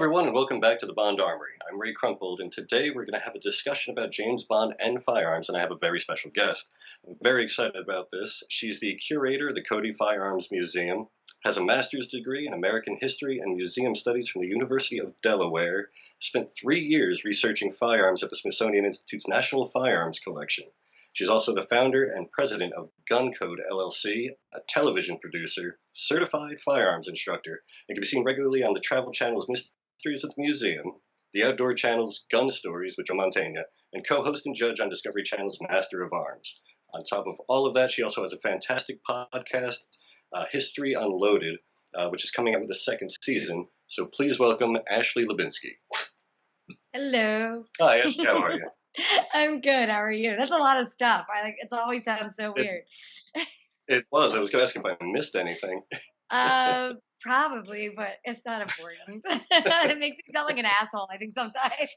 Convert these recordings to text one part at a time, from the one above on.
everyone, and welcome back to the Bond Armory. I'm Ray Crumpold, and today we're going to have a discussion about James Bond and firearms, and I have a very special guest. I'm very excited about this. She's the curator of the Cody Firearms Museum, has a master's degree in American history and museum studies from the University of Delaware, spent 3 years researching firearms at the Smithsonian Institute's National Firearms Collection. She's also the founder and president of Gun Code LLC, a television producer, certified firearms instructor, and can be seen regularly on the Travel Channel's Mysteries at the Museum, the Outdoor Channel's Gun Stories with Joe Montagna, and co-host and judge on Discovery Channel's Master of Arms. On top of all of that, she also has a fantastic podcast, History Unloaded, which is coming out with a second season. So please welcome Ashley Hlebinsky. Hello. Hi, Ashley. How are you? I'm good. How are you? That's a lot of stuff. It's always sounds so weird. It was. I was going to ask if I missed anything. Probably, but it's not important. It makes me sound like an asshole, I think, sometimes.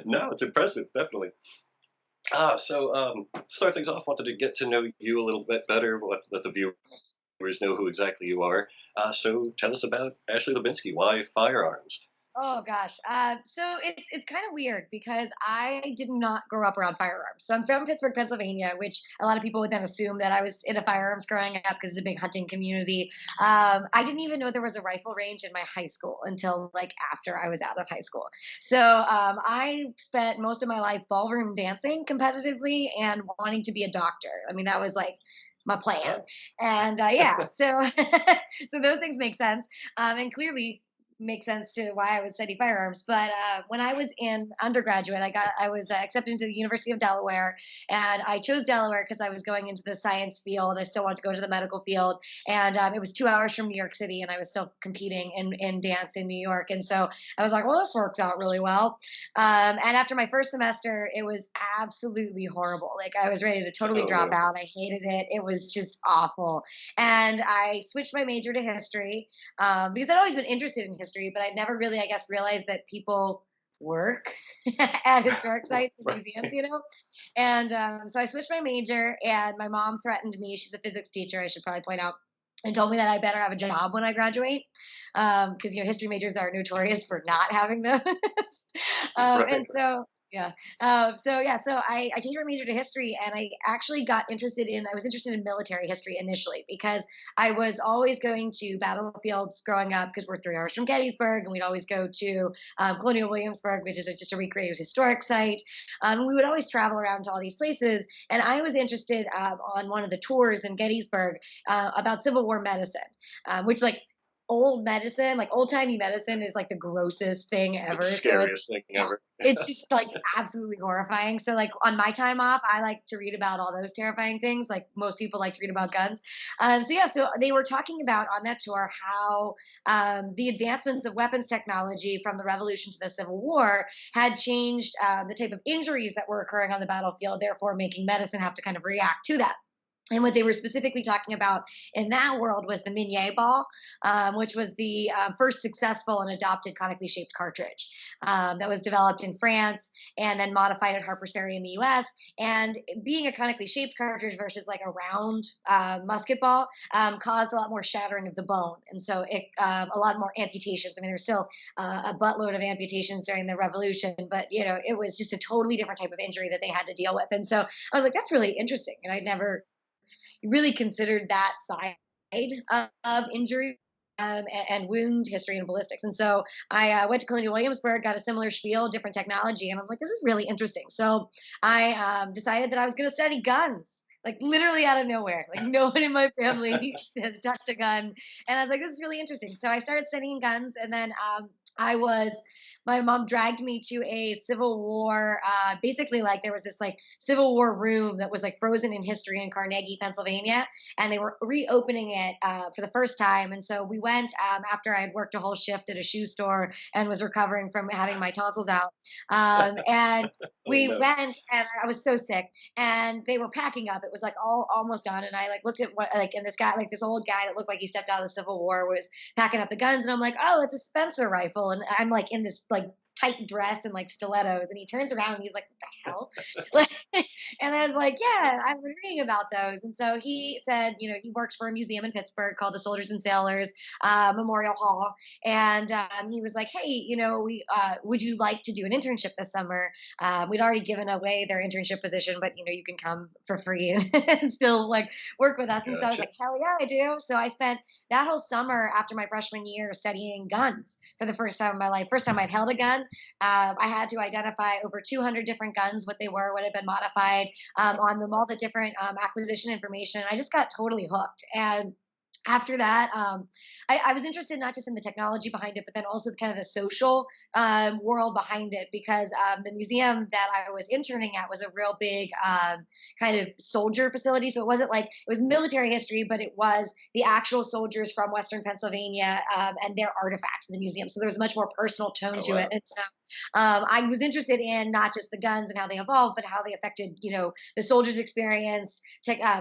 No, it's impressive, definitely. So start things off, wanted to get to know you a little bit better, let the viewers know who exactly you are. So tell us about Ashley Hlebinsky. Why firearms? Oh gosh. So it's kind of weird because I did not grow up around firearms. So I'm from Pittsburgh, Pennsylvania, which a lot of people would then assume that I was into firearms growing up because it's a big hunting community. I didn't even know there was a rifle range in my high school until like after I was out of high school. So I spent most of my life ballroom dancing competitively and wanting to be a doctor. I mean, that was like my plan. And yeah, so so those things make sense. And clearly make sense to why I would study firearms. But when I was in undergraduate, I was accepted into the University of Delaware, and I chose Delaware because I was going into the science field. I still wanted to go into the medical field, and it was 2 hours from New York City, and I was still competing in dance in New York. And so I was like, well, this works out really well. And after my first semester, it was absolutely horrible. Like I was ready to totally drop out. I hated it. It was just awful. And I switched my major to history because I'd always been interested in history, but I'd never really, I guess, realized that people work at historic sites and museums. And so I switched my major, and my mom threatened me. She's a physics teacher, I should probably point out, and told me that I better have a job when I graduate because, history majors are notorious for not having those. And so yeah. So I changed my major to history, and I actually I was interested in military history initially because I was always going to battlefields growing up because we're 3 hours from Gettysburg, and we'd always go to Colonial Williamsburg, which is just a recreated historic site. We would always travel around to all these places, and I was interested on one of the tours in Gettysburg about Civil War medicine, which like old medicine, like old timey medicine is like the grossest thing ever. The scariest thing ever. It's just like absolutely horrifying. So like on my time off, I like to read about all those terrifying things. Like most people like to read about guns. So they were talking about on that tour how the advancements of weapons technology from the Revolution to the Civil War had changed the type of injuries that were occurring on the battlefield, therefore making medicine have to kind of react to that. And what they were specifically talking about in that world was the Minier ball, which was the first successful and adopted conically shaped cartridge that was developed in France and then modified at Harper's Ferry in the U.S. And being a conically shaped cartridge versus like a round musket ball caused a lot more shattering of the bone. And so a lot more amputations. I mean, there's still a buttload of amputations during the Revolution, but, it was just a totally different type of injury that they had to deal with. And so I was like, that's really interesting. And I'd never really considered that side of injury and wound history and ballistics. And so I went to Colonial Williamsburg, got a similar spiel, different technology, and I was like, this is really interesting. So I decided that I was going to study guns. Like literally out of nowhere. Like no one in my family has touched a gun. And I was like, this is really interesting. So I started studying guns, and then my mom dragged me to a Civil War, basically like there was this like Civil War room that was like frozen in history in Carnegie, Pennsylvania, and they were reopening it for the first time. And so we went after I had worked a whole shift at a shoe store and was recovering from having my tonsils out. And we went, and I was so sick, and they were packing up. It was like almost done. And I like looked at and this guy, like this old guy that looked like he stepped out of the Civil War was packing up the guns. And I'm like, oh, it's a Spencer rifle. And I'm like in this like tight dress and like stilettos, and he turns around and he's like, "What the hell?" Like, and I was like, "Yeah, I've been reading about those." And so he said, he works for a museum in Pittsburgh called the Soldiers and Sailors Memorial Hall, and he was like, "Hey, we would you like to do an internship this summer?" We'd already given away their internship position, but you can come for free and still like work with us. And so I was Gotcha. like, "Hell yeah, I do!" So I spent that whole summer after my freshman year studying guns for the first time in my life. First time I'd held a gun. I had to identify over 200 different guns, what they were, what had been modified on them, all the different acquisition information. I just got totally hooked. And after that, I was interested not just in the technology behind it, but then also kind of the social world behind it, because the museum that I was interning at was a real big kind of soldier facility. So it wasn't like it was military history, but it was the actual soldiers from Western Pennsylvania and their artifacts in the museum. So there was a much more personal tone Oh to it. wow. And so I was interested in not just the guns and how they evolved, but how they affected, the soldiers' experience,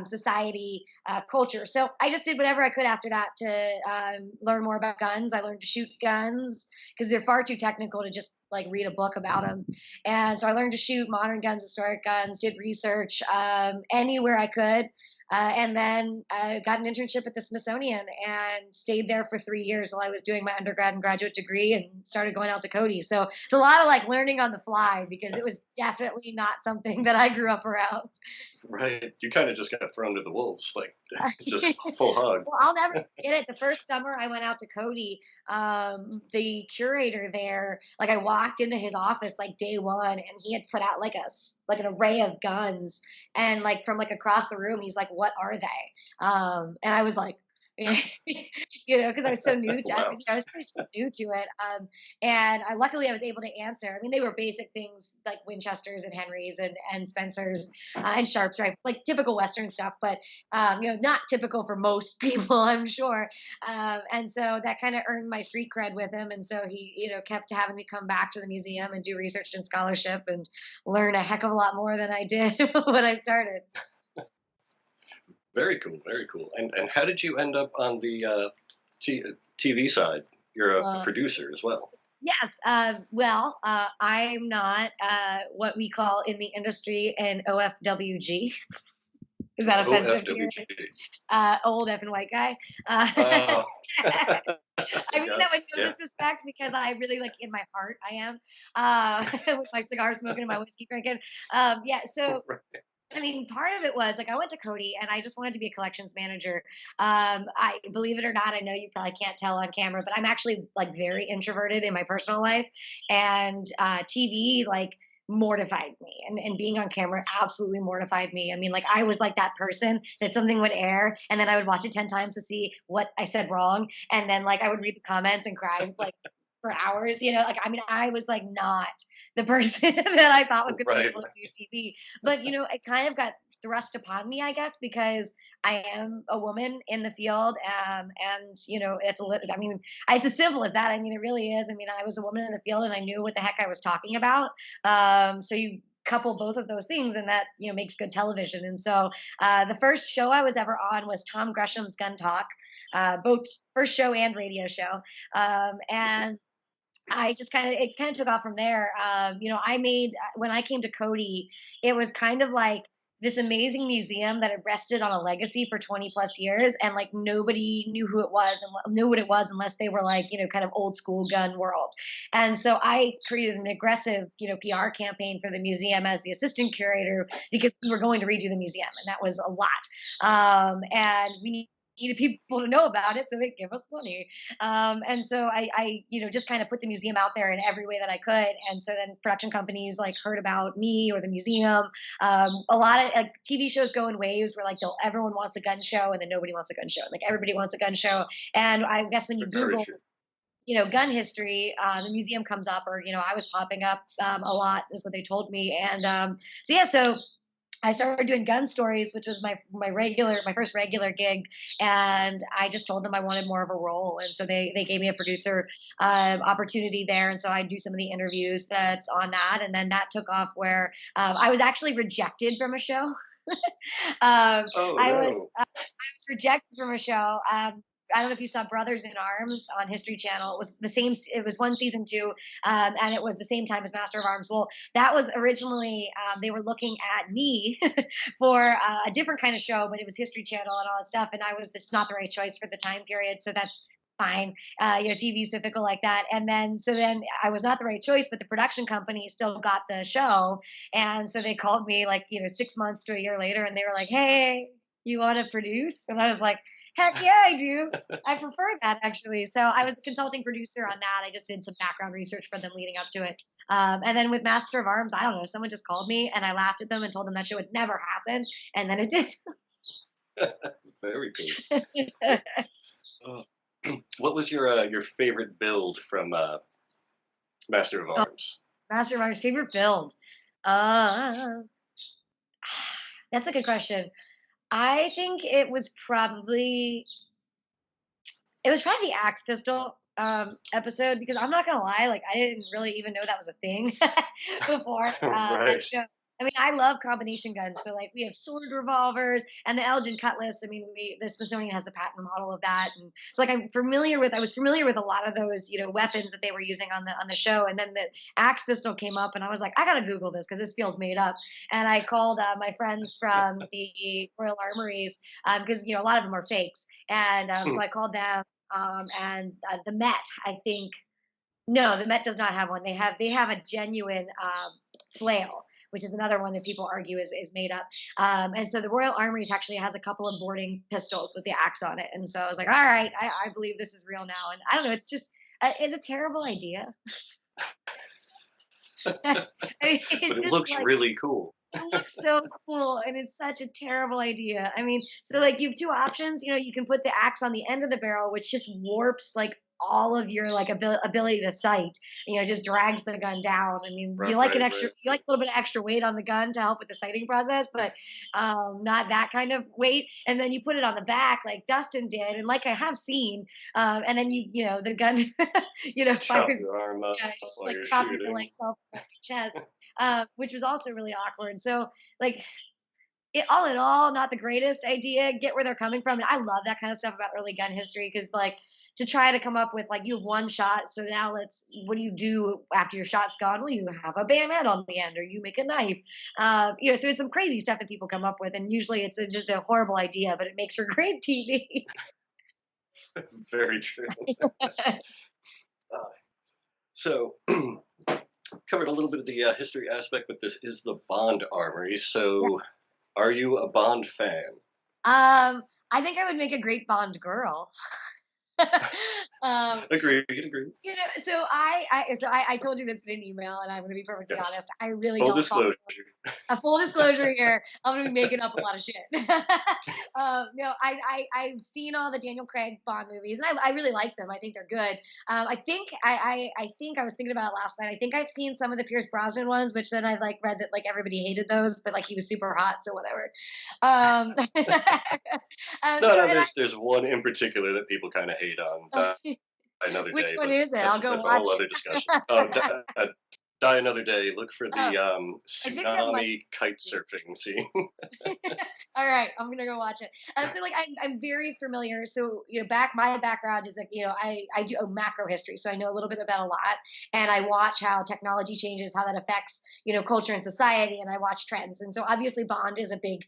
society, culture. So I just did whatever I could after that to learn more about guns. I learned to shoot guns because they're far too technical to just like read a book about them. And so I learned to shoot modern guns, historic guns, did research anywhere I could. And then I got an internship at the Smithsonian and stayed there for 3 years while I was doing my undergrad and graduate degree, and started going out to Cody. So it's a lot of like learning on the fly, because it was definitely not something that I grew up around. Right. You kind of just got thrown to the wolves, like just full hog. Well, I'll never forget it. The first summer I went out to Cody, the curator there, like I walked into his office like day one, and he had put out like like an array of guns, and like from like across the room, he's like, "What are they?" And I was like, because I was so new to, Wow. I was so new to it. And luckily I was able to answer. I mean, they were basic things like Winchesters and Henrys and Spencers and Sharps, right? Like typical Western stuff, but not typical for most people, I'm sure. And so that kind of earned my street cred with him. And so he, kept having me come back to the museum and do research and scholarship and learn a heck of a lot more than I did when I started. Very cool. Very cool. And how did you end up on the t- TV side? You're a Uh, producer as well. Yes. Well, I'm not what we call in the industry an OFWG. Is that offensive to you? OFWG. Old F and white guy. Oh, I mean that with no yeah. disrespect, because I really like in my heart I am with my cigar smoking and my whiskey drinking. Yeah. So I mean, part of it was like I went to Cody and I just wanted to be a collections manager. I believe it or not, I know you probably can't tell on camera, but I'm actually like very introverted in my personal life, and TV like mortified me, and being on camera absolutely mortified me. I mean, like I was like that person that something would air and then I would watch it 10 times to see what I said wrong, and then like I would read the comments and cry like for hours, like I mean I was like not the person that I thought was going to be Right. able to do TV. But it kind of got thrust upon me, I guess, because I am a woman in the field, and I mean, it's as simple as that. I mean, it really is. I mean, I was a woman in the field, and I knew what the heck I was talking about. So you couple both of those things, and that makes good television. And so the first show I was ever on was Tom Gresham's Gun Talk, both first show and radio show, and I just it kind of took off from there. I made when I came to Cody, it was kind of like this amazing museum that had rested on a legacy for 20 plus years, and like nobody knew who it was and knew what it was unless they were like kind of old school gun world. And so I created an aggressive PR campaign for the museum as the assistant curator, because we were going to redo the museum, and that was a lot. And we needed people to know about it so they give us money. And so I just kind of put the museum out there in every way that I could. And so then production companies like heard about me or the museum. A lot of like TV shows go in waves where like everyone wants a gun show and then nobody wants a gun show. Like everybody wants a gun show. And I guess when you Very Google, true. gun history, the museum comes up, or I was popping up a lot, is what they told me. And so I started doing gun stories, which was my first regular gig, and I just told them I wanted more of a role, and so they gave me a producer opportunity there, and so I do some of the interviews that's on that, and then that took off where I was actually rejected from a show. Oh I was no. rejected from a show. I don't know if you saw Brothers in Arms on History Channel. It was the same. It was one season two, and it was the same time as Master of Arms. Well, that was originally they were looking at me for a different kind of show, but it was History Channel and all that stuff, and I was just not the right choice for the time period. So that's fine. TV is typical like that. And then, so then I was not the right choice, but the production company still got the show. And so they called me like, 6 months to a year later and they were like, hey, you want to produce? And I was like, heck yeah, I do. I prefer that actually. So I was a consulting producer on that. I just did some background research for them leading up to it. And then with Master of Arms, I don't know, someone just called me and I laughed at them and told them that show would never happen. And then it did. Very cool. Oh. What was your favorite build from Master of Oh, Arms? Master of Arms favorite build. Uh, that's a good question. I think it was probably the Axe Pistol episode because I'm not gonna lie, like I didn't really even know that was a thing before that Right. show. I mean, I love combination guns. So like we have sword revolvers and the Elgin Cutlass. I mean, the Smithsonian has the patent model of that, and so like I was familiar with a lot of those weapons that they were using on the show. And then the Axe Pistol came up, and I was like, I gotta Google this because this feels made up. And I called my friends from the Royal Armories because a lot of them are fakes, and so I called them and the Met, I think. No, the Met does not have one. They have a genuine flail, which is another one that people argue is made up. And so the Royal Armories actually has a couple of boarding pistols with the axe on it. And so I was like, all right, I believe this is real now. And I don't know, it's just it's a terrible idea. I mean, But it's it just looks like really cool. it looks so cool and it's such a terrible idea. I mean, so like you have two options. You can put the axe on the end of the barrel, which just warps like all of your like ability to sight. Just drags the gun down. I mean, Right, right. you like a little bit of extra weight on the gun to help with the sighting process, but not that kind of weight. And then you put it on the back like Dustin did, and like I have seen, and then the gun, Chop fires. your arm up Yeah, just while like you're chopping your shooting. legs off the chest, which was also really awkward. So, like, all in all, not the greatest idea. Get where they're coming from. And I love that kind of stuff about early gun history because, like, to try to come up with, like, you have one shot. So now what do you do after your shot's gone? Well, you have a bayonet on the end or you make a knife. So it's some crazy stuff that people come up with. And usually it's just a horrible idea, but it makes for great TV. Very true. Uh, so, covered a little bit of the history aspect, but this is the Bond Armory. So, are you a Bond fan? I think I would make a great Bond girl. um, Agreed, agreed. so I told you this in an email, and I'm going to be perfectly Yes. honest. I really Full don't follow disclosure. a full disclosure here. I'm going to be making up a lot of shit. No, I've seen all the Daniel Craig Bond movies, and I really like them. I think they're good. I think I was thinking about it last night. I think I've seen some of the Pierce Brosnan ones, which then I've like read that like everybody hated those, but like he was super hot, so whatever. Um, No, no, and there's one in particular that people kind of hate on. I, Die Another which Day, one but is it? I'll go that's a watch whole other discussion. Oh, it. Die Another Day. Look for Oh, the I think that might. tsunami kite surfing scene. All right, I'm gonna go watch it. So like I'm very familiar. So my background is like I do macro history, so I know a little bit about a lot, and I watch how technology changes, how that affects culture and society, and I watch trends. And so obviously Bond is a big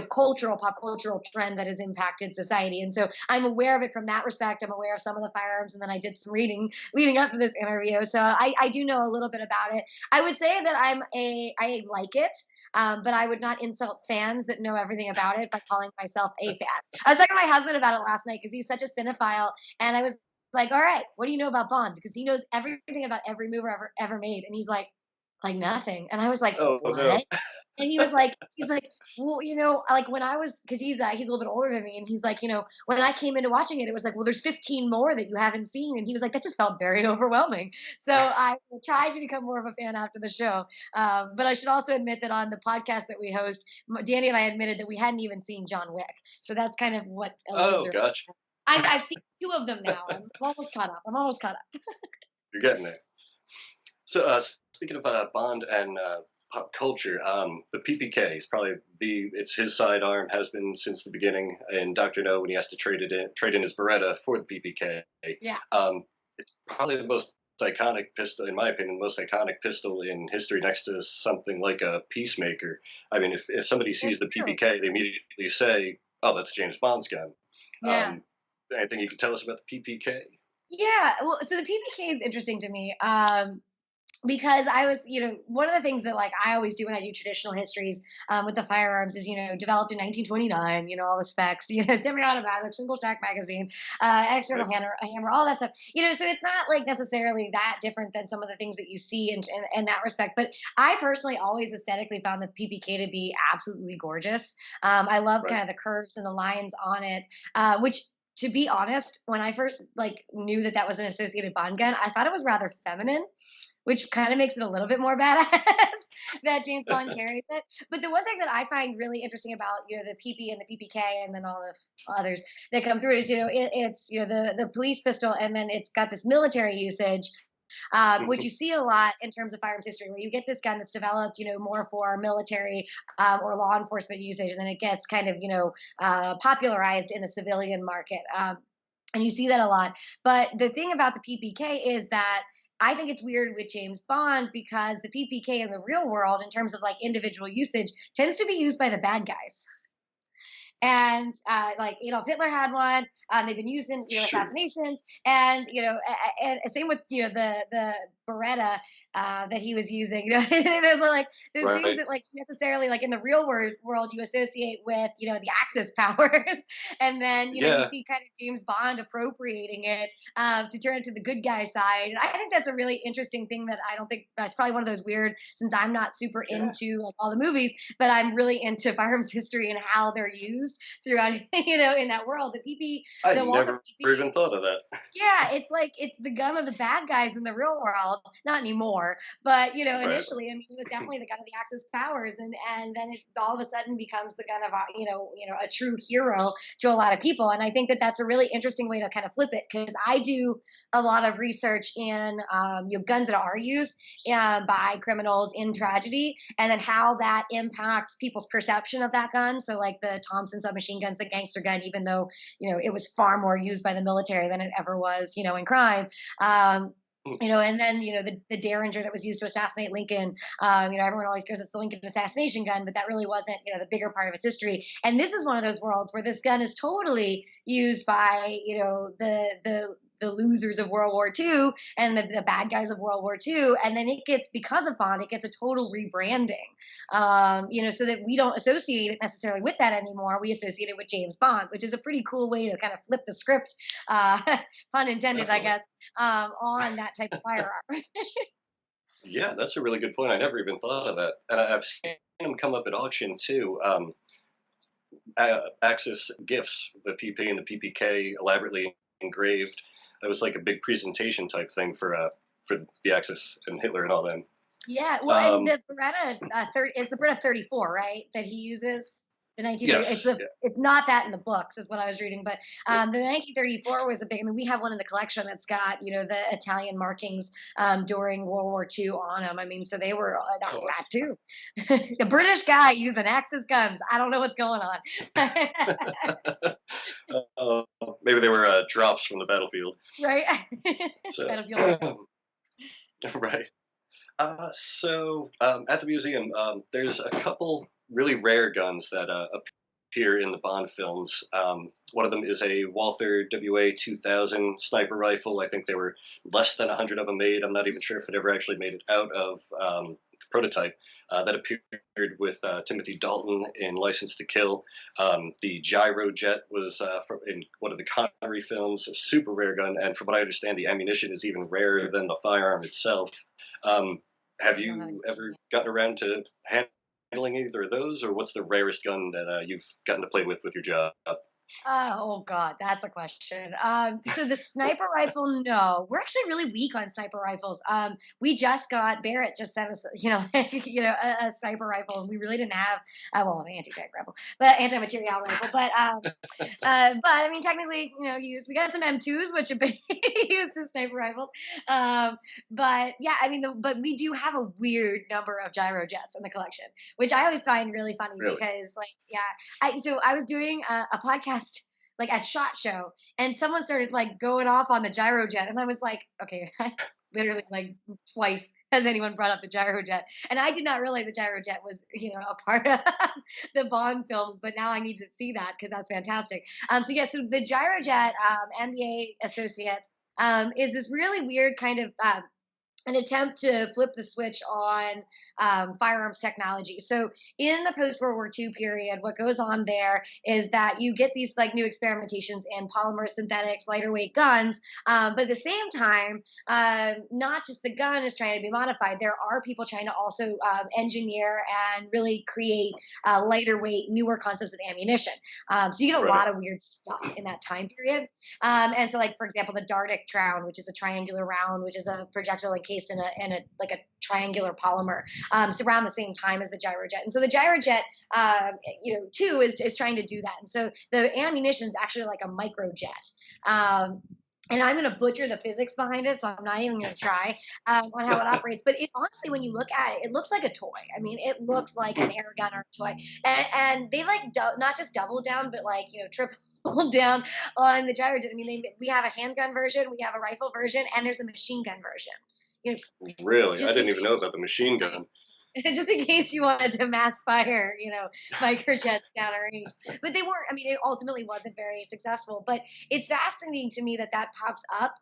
pop cultural trend that has impacted society, and so I'm aware of it from that respect. I'm aware of some of the firearms, and then I did some reading leading up to this interview, so I do know a little bit about it. I would say that I like it. But I would not insult fans that know everything about it by calling myself a fan. I was talking to my husband about it last night because he's such a cinephile, and I was like, "All right, what do you know about Bond?" Because he knows everything about every movie ever made, and he's like nothing. And I was like, Oh no. "What?" And he's like, well, like when I was, because he's a little bit older than me, and he's like, when I came into watching it, it was like, well, there's 15 more that you haven't seen, and he was like, that just felt very overwhelming. So I tried to become more of a fan after the show. But I should also admit that on the podcast that we host, Danny and I admitted that we hadn't even seen John Wick, so that's kind of what a Oh, loser. gotcha. I've seen two of them now. I'm almost caught up. I'm almost caught up. You're getting there. So, speaking of Bond and pop culture. The PPK is probably it's his sidearm, has been since the beginning. And Dr. No, when he has to trade in his Beretta for the PPK, Yeah. it's probably the most iconic pistol, in my opinion, the most iconic pistol in history, next to something like a Peacemaker. I mean, if somebody sees It's the true. PPK, they immediately say, "Oh, that's James Bond's gun." Yeah. Um, Anything you can tell us about the PPK? Yeah. Well, so the PPK is interesting to me. Because I was, one of the things that like I always do when I do traditional histories with the firearms is, developed in 1929, all the specs, semi-automatic, single stack magazine, external Right. hammer, all that stuff, so it's not like necessarily that different than some of the things that you see in that respect. But I personally always aesthetically found the PPK to be absolutely gorgeous. I love Right. kind of the curves and the lines on it, which to be honest, when I first like knew that that was an associated Bond gun, I thought it was rather feminine, which kind of makes it a little bit more badass that James Bond carries it. But the one thing that I find really interesting about the PP and the PPK and then all the others that come through it is it's the police pistol, and then it's got this military usage. Which you see a lot in terms of firearms history, where you get this gun that's developed, more for military or law enforcement usage, and then it gets kind of, popularized in the civilian market. And you see that a lot. But the thing about the PPK is that I think it's weird with James Bond because the PPK in the real world, in terms of like individual usage, tends to be used by the bad guys. And like if Hitler had one, they've been used in Sure. assassinations, and and same with the Beretta that he was using. There's things Right. that like necessarily like in the real world you associate with the Axis powers, and then you Yeah. see kind of James Bond appropriating it to turn it to the good guy side. And I think that's a really interesting thing that I don't think that's probably one of those weird, since I'm not super Yeah. into like all the movies, but I'm really into firearms history and how they're used throughout, in that world. I The Walther never PP, even thought of that. yeah, it's like it's the gun of the bad guys in the real world. Not anymore, but Right. initially, I mean, it was definitely the gun of the Axis powers, and then it all of a sudden becomes the gun of a true hero to a lot of people. And I think that that's a really interesting way to kind of flip it, because I do a lot of research in guns that are used by criminals in tragedy, and then how that impacts people's perception of that gun. So like the Thompson submachine gun's the gangster gun, even though it was far more used by the military than it ever was, in crime. And then the Derringer that was used to assassinate Lincoln. Everyone always goes it's the Lincoln assassination gun, but that really wasn't the bigger part of its history. And this is one of those worlds where this gun is totally used by the losers of World War II and the bad guys of World War II. And then it gets, because of Bond, it gets a total rebranding, so that we don't associate it necessarily with that anymore. We associate it with James Bond, which is a pretty cool way to kind of flip the script, pun intended, I Definitely. guess, on that type of firearm. Yeah, that's a really good point. I never even thought of that. And I've seen them come up at auction too. Axis gifts, the PP and the PPK elaborately engraved. It was like a big presentation type thing for the Axis and Hitler and all them. Yeah, well, and Um, the Beretta is the Beretta 34, right? That he uses the 1930. yes. Yeah. It's not that in the books, is what I was reading, but Yeah. the 1934 was a big. I mean, we have one in the collection that's got the Italian markings during World War II on them. I mean, so they were Oh, that too. The British guy using Axis guns. I don't know what's going on. uh, maybe they were drops from the battlefield. Right? So, Battlefield echoes. right. At the museum, there's a couple really rare guns that appear in the Bond films. One of them is a Walther WA 2000 sniper rifle. I think there were less than 100 of them made. I'm not even sure if it ever actually made it out of prototype. That appeared with Timothy Dalton in License to Kill. The Gyro Jet was in one of the Connery films, a super rare gun. And from what I understand, the ammunition is even rarer than the firearm itself. Um, have I don't have any. you ever gotten around to handling either of those, or what's the rarest gun that you've gotten to play with your job? Oh God, that's a question. So the sniper rifle, no, we're actually really weak on sniper rifles. We just got Barrett just sent us, a sniper rifle, and we really didn't have, well, an anti-tank rifle, but anti-material rifle. But I mean, technically, we got some M2s, which have been used as sniper rifles. But yeah, I mean, but we do have a weird number of gyro jets in the collection, which I always find really funny Really? because, like, yeah, I was doing a podcast like at SHOT Show, and someone started like going off on the gyro jet, and I was like, okay, literally like twice has anyone brought up the gyro jet, and I did not realize the gyro jet was a part of the Bond films, but now I need to see that because that's fantastic. So yeah, so the gyro jet, MBA Associates, is this really weird kind of an attempt to flip the switch on firearms technology. So in the post-World War II period, what goes on there is that you get these like new experimentations in polymer synthetics, lighter weight guns, but at the same time, not just the gun is trying to be modified. There are people trying to also engineer and really create lighter weight, newer concepts of ammunition. So you get a Right. lot of weird stuff in that time period. And so, like for example, the Dardic round, which is a triangular round, which is a projectile encased in a like a triangular polymer. It's around the same time as the gyrojet, and so the gyrojet, too, is trying to do that. And so the ammunition is actually like a microjet. And I'm going to butcher the physics behind it, so I'm not even going to try on how it operates. But it honestly, when you look at it, it looks like a toy. I mean, it looks like an air gun or a toy. And they like not just double down, but like triple down on the gyrojet. I mean, we have a handgun version, we have a rifle version, and there's a machine gun version. You know, Really? I just in didn't even know case about the machine gun. just in case you wanted to mass fire, microjets down a range. But they weren't. I mean, it ultimately wasn't very successful. But it's fascinating to me that that pops up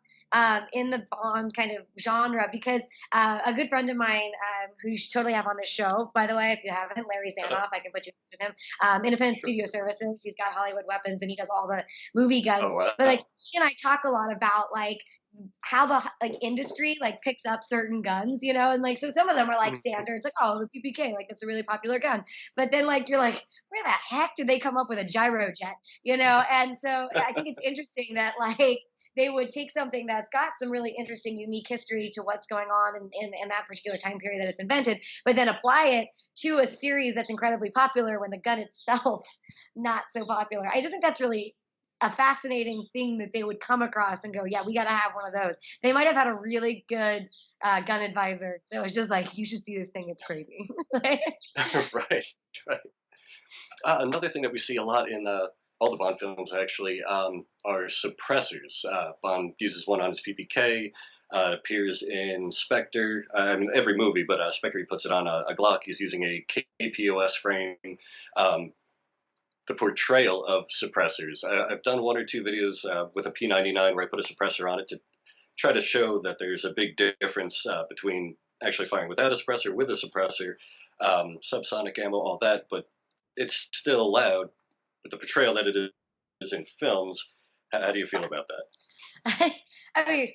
in the Bond kind of genre because a good friend of mine, who you should totally have on this show, by the way, if you haven't, Larry Zanoff, I can put you with him. Independent Sure. Studio Services. He's got Hollywood Weapons and he does all the movie guns. Oh But like wow. he and I talk a lot about like how the like industry like picks up certain guns, and like so some of them are like Mhm. standards, like the PPK, like that's a really popular gun. But then like you're like, where the heck did they come up with a gyrojet? And so I think it's interesting that like they would take something that's got some really interesting, unique history to what's going on in that particular time period that it's invented, but then apply it to a series that's incredibly popular when the gun itself not so popular. I just think that's really a fascinating thing that they would come across and go, yeah, we got to have one of those. They might have had a really good gun advisor that was just like, you should see this thing. It's crazy. Right. Right. Another thing that we see a lot in all the Bond films actually are suppressors. Bond uses one on his PPK. Appears in Spectre. I mean, every movie, but Spectre he puts it on a Glock. He's using a KPOS frame. Um, the portrayal of suppressors. I've done one or two videos with a P99 where I put a suppressor on it to try to show that there's a big difference between actually firing without a suppressor, with a suppressor, subsonic ammo, all that, but it's still loud. But the portrayal that it is in films, how do you feel about that? I mean,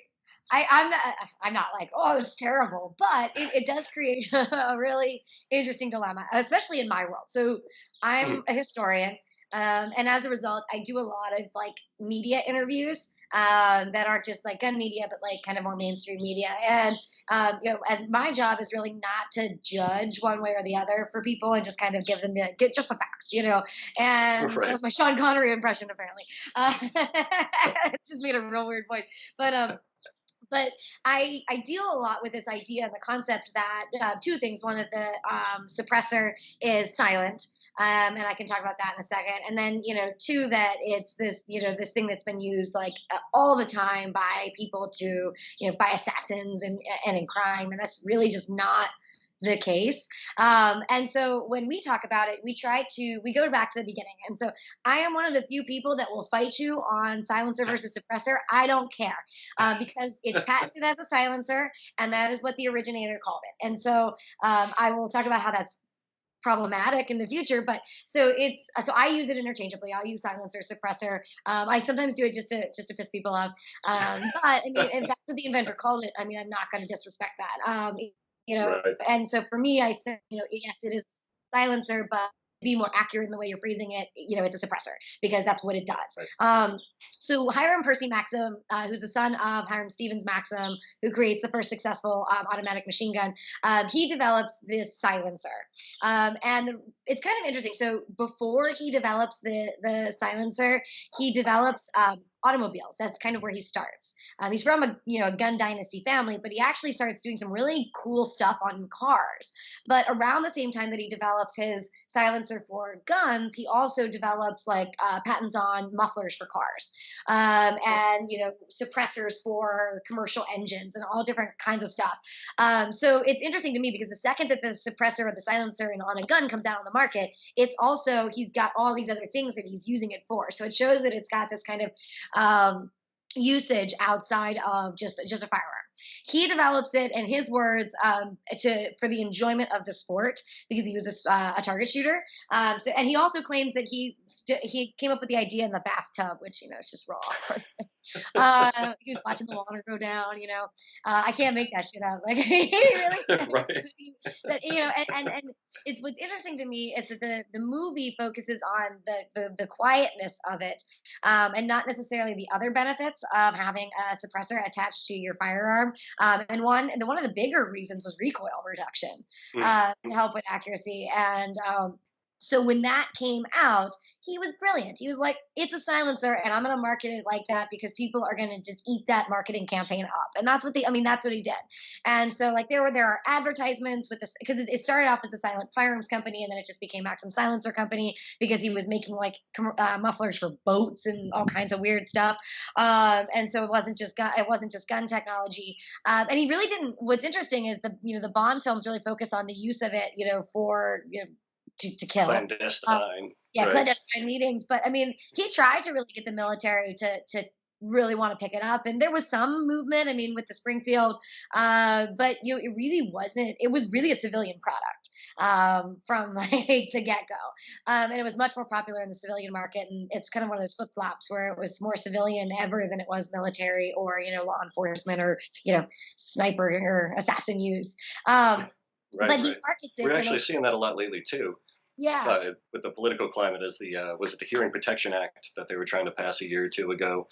I'm not like, oh, it's terrible, but it does create a really interesting dilemma, especially in my world. So I'm a historian, and as a result, I do a lot of like media interviews that aren't just like gun media, but like kind of more mainstream media. And as my job is really not to judge one way or the other for people and just kind of give them get just the facts. And that Right. was my Sean Connery impression apparently. It just made a real weird voice, but I deal a lot with this idea and the concept that two things. One, that the suppressor is silent, and I can talk about that in a second. And then, two, that it's this thing that's been used like all the time by people to, by assassins and in crime. And that's really just not the case. And so when we talk about it, we go back to the beginning. And so I am one of the few people that will fight you on silencer versus suppressor. I don't care because it's patented as a silencer, and that is what the originator called it. And so I will talk about how that's problematic in the future, but so I use it interchangeably. I'll use silencer, suppressor. I sometimes do it just to piss people off, but I mean, if that's what the inventor called it, I mean, I'm not going to disrespect that. you know Right. and so for me, I said, yes, it is silencer, but be more accurate in the way you're phrasing it, it's a suppressor because that's what it does. Right. So Hiram Percy Maxim, who's the son of Hiram Stevens Maxim, who creates the first successful automatic machine gun, he develops this silencer. And it's kind of interesting. So before he develops the silencer, he develops automobiles. That's kind of where he starts. He's from a gun dynasty family, but he actually starts doing some really cool stuff on cars. But around the same time that he develops his silencer for guns, he also develops like patents on mufflers for cars, and suppressors for commercial engines and all different kinds of stuff. So it's interesting to me because the second that the suppressor or the silencer on a gun comes out on the market, it's also he's got all these other things that he's using it for. So it shows that it's got this kind of usage outside of just a firearm. He develops it, in his words, for the enjoyment of the sport because he was a target shooter. And he also claims that he came up with the idea in the bathtub, which is just raw awkward. He was watching the water go down. I can't make that shit up. Like he really, Right. and it's what's interesting to me is that the movie focuses on the quietness of it, and not necessarily the other benefits of having a suppressor attached to your firearm. And one of the bigger reasons was recoil reduction, to help with accuracy. And so when that came out, he was brilliant. He was like, it's a silencer and I'm going to market it like that because people are going to just eat that marketing campaign up. And that's what that's what he did. And so like there are advertisements with this, because it started off as the Silent Firearms Company and then it just became Maxim Silencer Company because he was making like mufflers for boats and all kinds of weird stuff. And so it wasn't just gun technology. And he really didn't, what's interesting is the Bond films really focus on the use of it, for, to kill. Clandestine. Right. Clandestine meetings. But I mean, he tried to really get the military to really want to pick it up. And there was some movement, with the Springfield, but it really wasn't, it was really a civilian product from like the get-go. And it was much more popular in the civilian market. And it's kind of one of those flip-flops where it was more civilian ever than it was military or, law enforcement or, sniper or assassin use. Right, but he markets it. We're actually seeing that a lot lately too. Yeah. With the political climate, as was it the Hearing Protection Act that they were trying to pass a year or two ago?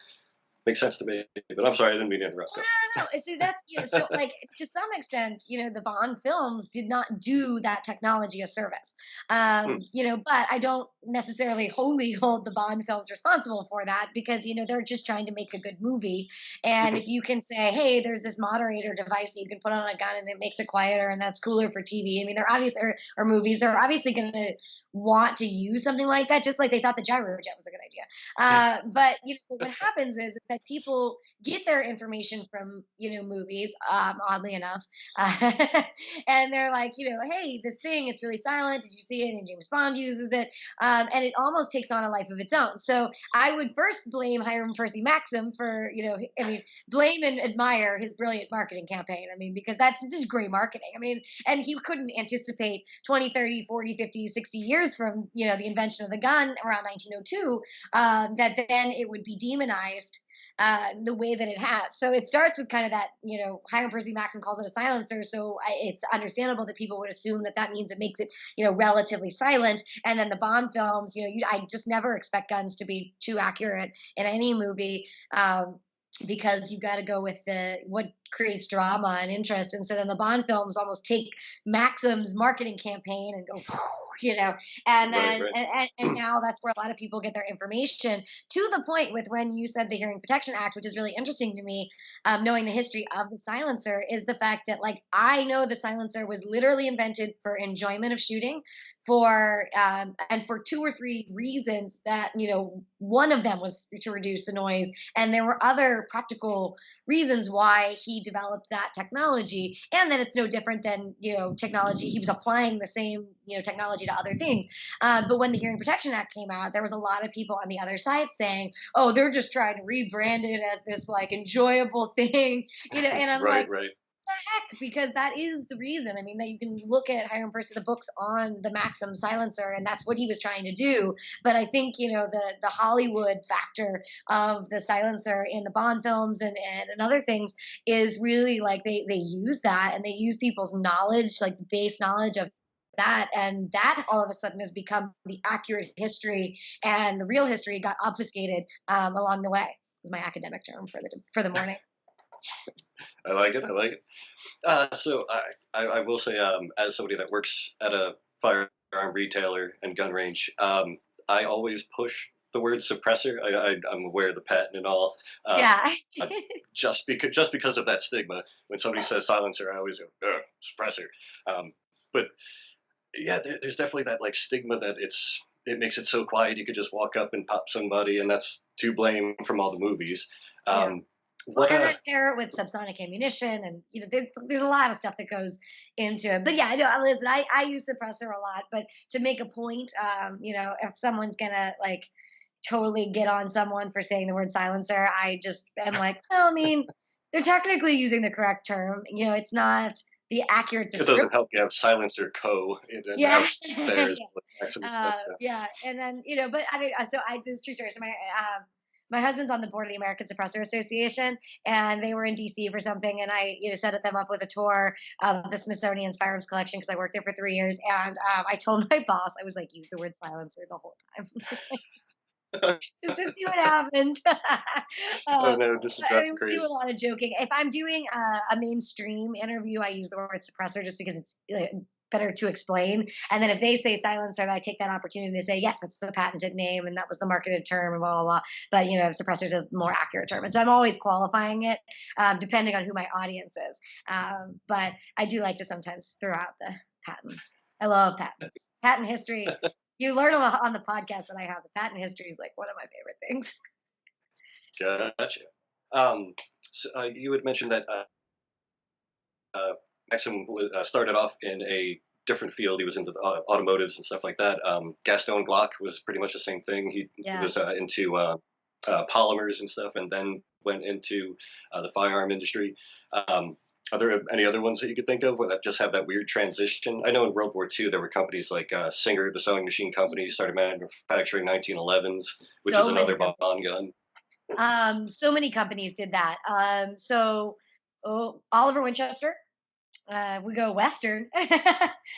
Makes sense to me, but I'm sorry, I didn't mean to interrupt. No. So that's so like to some extent, the Bond films did not do that technology a service, but I don't necessarily wholly hold the Bond films responsible for that because they're just trying to make a good movie, and if you can say, hey, there's this moderator device that you can put on a gun and it makes it quieter and that's cooler for TV. They're obviously or movies, they're obviously going to want to use something like that, just like they thought the gyrojet was a good idea. But what happens is that people get their information from movies, oddly enough, and they're like, hey, this thing, it's really silent. Did you see it? And James Bond uses it, and it almost takes on a life of its own. So I would first blame Hiram Percy Maxim for blame and admire his brilliant marketing campaign. Because that's just great marketing. And he couldn't anticipate 20, 30, 40, 50, 60 years from the invention of the gun around 1902 that then it would be demonized the way that it has. So it starts with kind of that, Hiram Percy Maxim calls it a silencer. So it's understandable that people would assume that means it makes it, relatively silent. And then the Bond films, I just never expect guns to be too accurate in any movie. Because you got to go with what creates drama and interest. And so then the Bond films almost take Maxim's marketing campaign and go, and then, right. And now that's where a lot of people get their information, to the point with when you said the Hearing Protection Act, which is really interesting to me, knowing the history of the silencer, is the fact that I know the silencer was literally invented for enjoyment of shooting and for 2 or 3 reasons that, one of them was to reduce the noise. And there were other practical reasons why he developed that technology, and that it's no different than, technology. He was applying the same, technology to other things. But when the Hearing Protection Act came out, there was a lot of people on the other side saying, oh, they're just trying to rebrand it as this enjoyable thing, and I'm right. The heck, because that is the reason. That you can look at Hiram Percy, the books on the Maxim silencer, and that's what he was trying to do. But I think the Hollywood factor of the silencer in the Bond films and other things is really they use that, and they use people's knowledge, the base knowledge of that, and that all of a sudden has become the accurate history, and the real history got obfuscated along the way. Is my academic term for the morning. I like it. I like it. So I will say, as somebody that works at a firearm retailer and gun range, I always push the word suppressor. I'm aware of the patent and all. Um, Yeah. I, just because of that stigma, when somebody says silencer, I always go suppressor. But yeah, there's definitely that like stigma that it makes it so quiet you could just walk up and pop somebody, and that's to blame from all the movies. Yeah. Um, Well, what and then pair it with subsonic ammunition, and there's a lot of stuff that goes into it. But yeah, I know. Listen, I use suppressor a lot, but to make a point, if someone's gonna like totally get on someone for saying the word silencer, I just am like, well, I mean, they're technically using the correct term. It's not the accurate It description. doesn't help you have silencer co. And Yeah. upstairs. Yeah. Actually, but, Yeah, and then but I mean, this is true story. So my husband's on the board of the American Suppressor Association, and they were in DC for something, and I set them up with a tour of the Smithsonian's firearms collection because I worked there for 3 years, and I told my boss, I was like, use the word silencer the whole time. Just to see what happens. oh um, no, this is I driving mean, me we do crazy. a lot of joking. If I'm doing a mainstream interview, I use the word suppressor just because it's better to explain. And then if they say silencer, I take that opportunity to say, yes, that's the patented name and that was the marketed term and blah, blah, blah. But, suppressor is a more accurate term. And so I'm always qualifying it depending on who my audience is. But I do like to sometimes throw out the patents. I love patents. Patent history. You learn a lot on the podcast that I have. The patent history is like one of my favorite things. Gotcha. Um, you had mentioned that Maxim started off in a different field. He was into the, automotives and stuff like that. Gaston Glock was pretty much the same thing. He Yeah. was into polymers and stuff, and then went into the firearm industry. Are there any other ones that you could think of that just have that weird transition? I know in World War II there were companies like Singer, the sewing machine company, started manufacturing 1911s, which is So many another companies. Bond gun. So many companies did that. Oliver Winchester. We go Western. There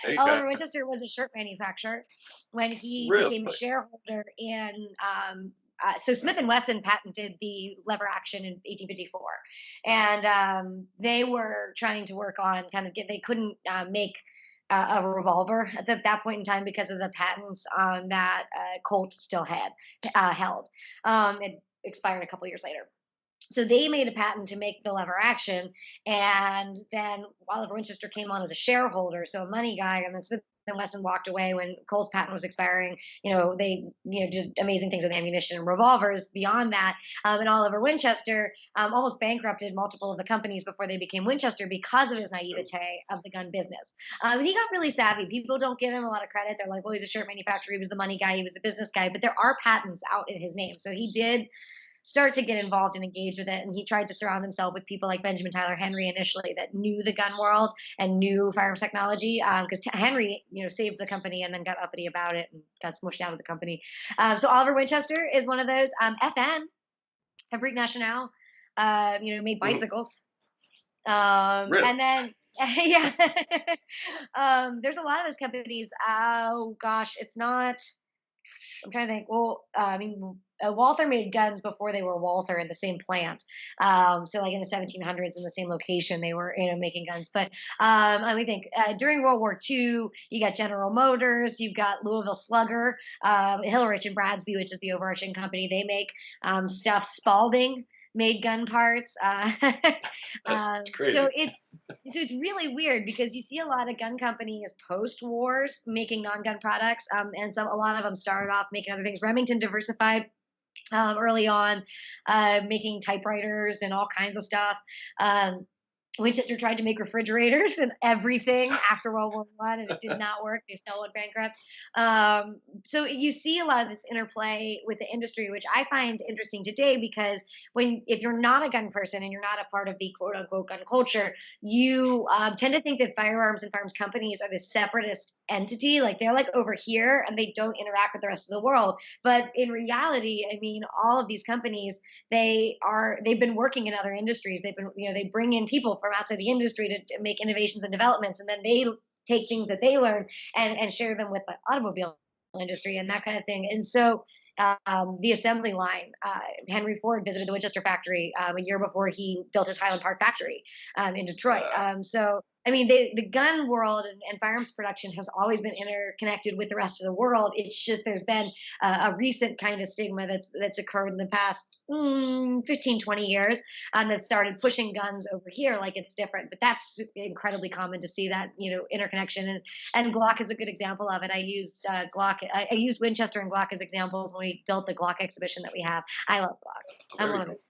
you go. Oliver Winchester was a shirt manufacturer when he Really? became a shareholder in. So Smith and Wesson patented the lever action in 1854, and they were trying to work on they couldn't make a revolver at that point in time because of the patents that Colt still had held. It expired a couple years later. So they made a patent to make the lever action, and then Oliver Winchester came on as a shareholder, so a money guy, and then Smith and Wesson walked away when Colt's patent was expiring. They did amazing things with ammunition and revolvers beyond that. And Oliver Winchester almost bankrupted multiple of the companies before they became Winchester because of his naivete of the gun business. He got really savvy. People don't give him a lot of credit. They're like, well, he's a shirt manufacturer, he was the money guy, he was the business guy, but there are patents out in his name. So he did start to get involved and engaged with it. And he tried to surround himself with people like Benjamin Tyler Henry initially that knew the gun world and knew firearms technology. Because Henry, saved the company and then got uppity about it and got smushed out of the company. So Oliver Winchester is one of those. FN, Fabrique Nationale, made bicycles. Really? And then yeah, there's a lot of those companies. Oh gosh, it's not. I'm trying to think. Well, I mean, Walther made guns before they were Walther in the same plant. So like in the 1700s in the same location, they were, making guns. But let me think. During World War II, you got General Motors, you've got Louisville Slugger, Hillerich and Bradsby, which is the overarching company. They make stuff. Spalding made gun parts. That's crazy. So it's really weird because you see a lot of gun companies post wars making non-gun products, and a lot of them started off making other things. Remington diversified early on, making typewriters and all kinds of stuff. Winchester tried to make refrigerators and everything after World War I, and it did not work. They still went bankrupt. So you see a lot of this interplay with the industry, which I find interesting today because if you're not a gun person and you're not a part of the quote unquote gun culture, you tend to think that firearms and firearms companies are this separatist entity. Like they're like over here and they don't interact with the rest of the world. But in reality, I mean, all of these companies, they've been working in other industries. They've been, they bring in people from outside the industry to make innovations and developments, and then they take things that they learn and share them with the automobile industry and that kind of thing. And so the assembly line, Henry Ford visited the Winchester factory a year before he built his Highland Park factory in Detroit. So I mean, the gun world and firearms production has always been interconnected with the rest of the world. It's just there's been a recent kind of stigma that's occurred in the past 15, 20 years that started pushing guns over here like it's different. But that's incredibly common to see that, interconnection. And Glock is a good example of it. I used I used Winchester and Glock as examples when we built the Glock exhibition that we have. I love Glocks. I'm one of those.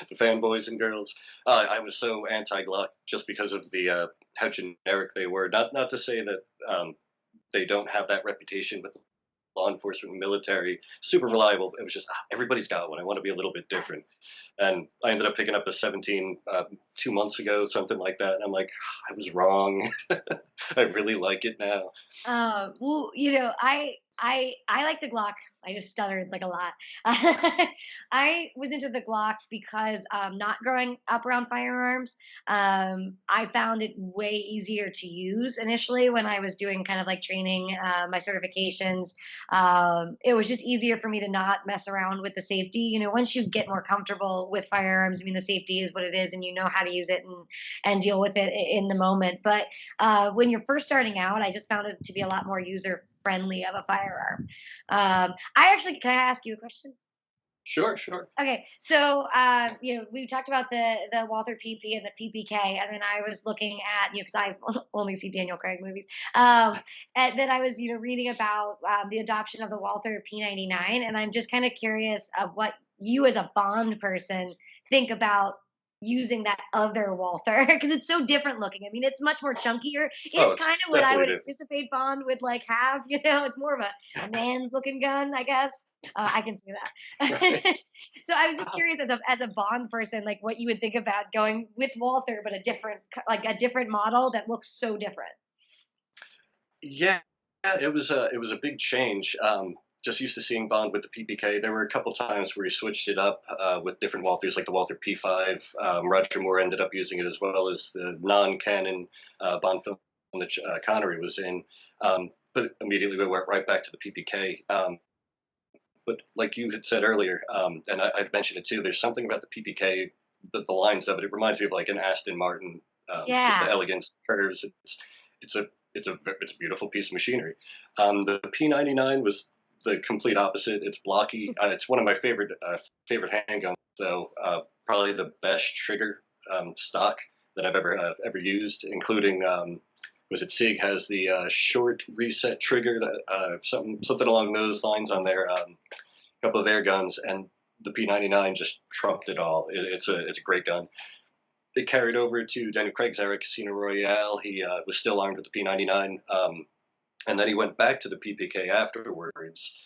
The fanboys and girls. I was so anti-Glock just because of the how generic they were. Not to say that they don't have that reputation with law enforcement and military. Super reliable. It was just everybody's got one. I want to be a little bit different. And I ended up picking up a 17 2 months ago, something like that. And I'm like, I was wrong. I really like it now. Well, I like the Glock. I just stuttered like a lot. I was into the Glock because not growing up around firearms, I found it way easier to use initially when I was doing kind of like training, my certifications. It was just easier for me to not mess around with the safety. Once you get more comfortable with firearms, I mean, the safety is what it is, and you know how to use it and deal with it in the moment. But when you're first starting out, I just found it to be a lot more user friendly of a firearm. Can I ask you a question? Sure, sure. Okay, so we talked about the Walther PP and the PPK, and then I was looking at because I only see Daniel Craig movies, and then I was reading about the adoption of the Walther P99, and I'm just kind of curious of what you as a Bond person think about using that other Walther because it's so different looking. I mean, it's much more chunkier. Oh, It's it's kind of what I definitely would different. anticipate Bond would like have. It's more of a man's looking gun, I guess. I can see Right. that. So I was just curious as a Bond person, like what you would think about going with Walther, but a different model that looks so different. Yeah, it was a big change. Just used to seeing Bond with the PPK. There were a couple times where he switched it up with different Walthers, like the Walther P5. Roger Moore ended up using it as well as the non-canon Bond film that Connery was in. But immediately we went right back to the PPK. But like you had said earlier, and I've mentioned it too, there's something about the PPK, the lines of it. It reminds me of like an Aston Martin, just the Yeah. elegance, curves. It's a beautiful piece of machinery. The P99 was the complete opposite. It's blocky. It's one of my favorite handguns, though. Probably the best trigger stock that I've ever used, including was it Sig has the short reset trigger that something along those lines on their couple of their guns, and the P99 just trumped it all. It's a great gun. It carried over to Daniel Craig's era, Casino Royale. He was still armed with the P99, and then he went back to the PPK afterwards,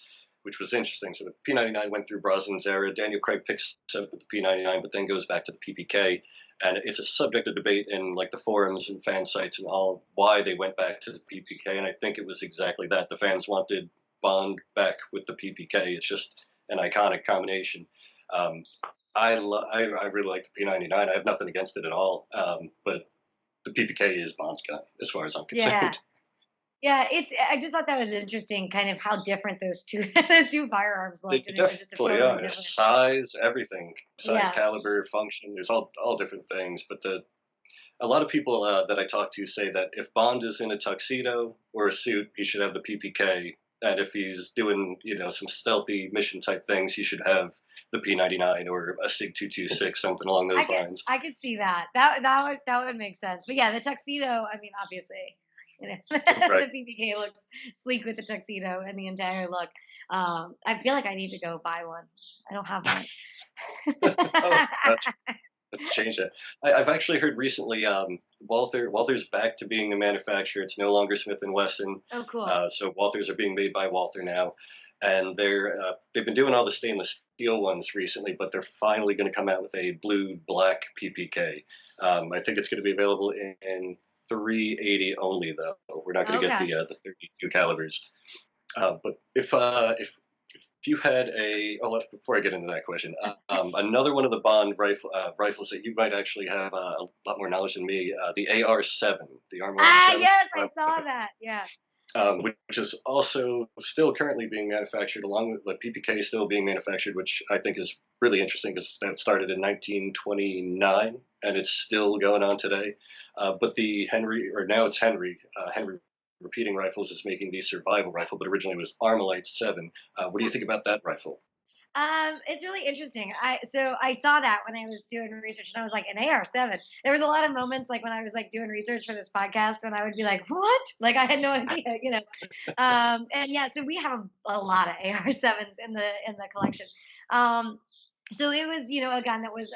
which was interesting. So the P99 went through Brosnan's era. Daniel Craig picks up with the P99, but then goes back to the PPK, and it's a subject of debate in like the forums and fan sites and all why they went back to the PPK. And I think it was exactly that. The fans wanted Bond back with the PPK. It's just an iconic combination. Um, I really like the P99. I have nothing against it at all. But the PPK is Bond's gun, as far as I'm Yeah. concerned. Yeah, I just thought that was interesting, kind of how different those two those two firearms They looked, and it was just a definitely totally are. different. Size, everything, size, Yeah. caliber, function. There's all different things. But a lot of people that I talk to say that if Bond is in a tuxedo or a suit, he should have the PPK. And if he's doing, some stealthy mission type things, he should have the P99 or a Sig 226, something along I those could lines. I could see that. That would make sense. But yeah, the tuxedo, I mean, obviously, Right. the PPK looks sleek with the tuxedo and the entire look. I feel like I need to go buy one. I don't have one. Oh, gotcha. Let's change that. I've actually heard recently Walther's back to being the manufacturer. It's no longer Smith and Wesson. Oh, cool. So Walthers are being made by Walther now, and they've been doing all the stainless steel ones recently, but they're finally going to come out with a blue black PPK. I think it's going to be available in 380 only, though. We're not going to get Okay. the 32 calibers. But if if you had before I get into that question, another one of the Bond rifles that you might actually have a lot more knowledge than me, the AR-7, the Armalite Ah, 7, yes, I saw that. Yeah. which is also still currently being manufactured, along with the PPK still being manufactured, which I think is really interesting because that started in 1929 and it's still going on today. But the Henry, or now it's Henry Repeating Rifles is making the survival rifle, but originally it was Armalite 7. What do you think about that rifle? It's really interesting. I saw that when I was doing research, and I was like, an AR-7. There was a lot of moments like when I was like doing research for this podcast when I would be like, what? Like I had no idea, you know. And yeah, so we have a lot of AR-7s in the collection. Um, so it was, a gun that was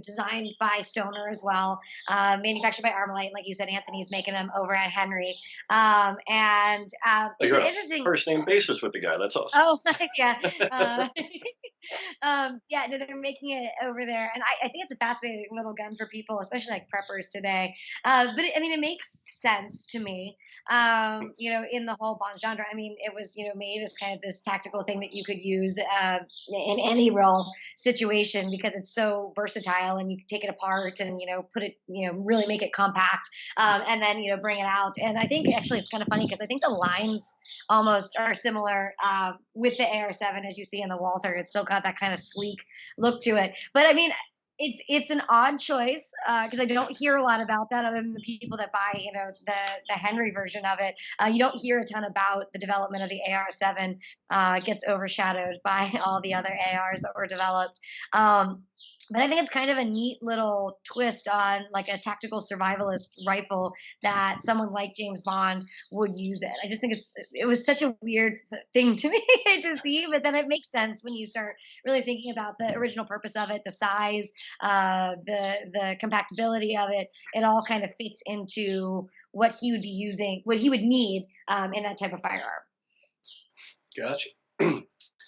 designed by Stoner as well, manufactured by Armalite. Like you said, Anthony's making them over at Henry. Like It's you're an on a interesting. first name basis with the guy. That's awesome. Oh, yeah. Uh, yeah, no, they're making it over there, and I think it's a fascinating little gun for people, especially like preppers today. I mean, it makes sense to me. In the whole Bond genre. I mean, it was made as kind of this tactical thing that you could use in any real situation because it's so versatile, and you can take it apart and put it really make it compact, and then bring it out. And I think actually it's kind of funny because I think the lines almost are similar with the AR-7 as you see in the Walther. It's still got that kind of sleek look to it. But I mean, it's an odd choice because I don't hear a lot about that other than the people that buy the Henry version of it. You don't hear a ton about the development of the AR-7. It gets overshadowed by all the other ARs that were developed. But I think it's kind of a neat little twist on like a tactical survivalist rifle that someone like James Bond would use it. I just think it was such a weird thing to me to see, but then it makes sense when you start really thinking about the original purpose of it, the size, the compactability of it. It all kind of fits into what he would be using, what he would need in that type of firearm. Gotcha.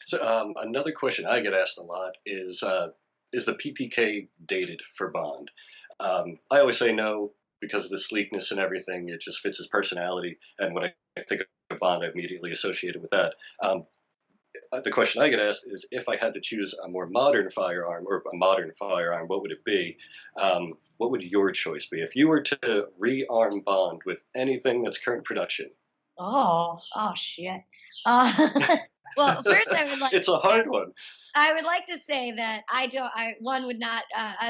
So another question I get asked a lot is the PPK dated for Bond? I always say no because of the sleekness and everything. It just fits his personality, and when I think of Bond, I immediately associate it with that. The question I get asked is if I had to choose a more modern firearm or a modern firearm, what would it be? What would your choice be if you were to rearm Bond with anything that's current production? Oh shit. Uh, well, first I would like It's to a say hard one. I would like to say that I don't. I one would not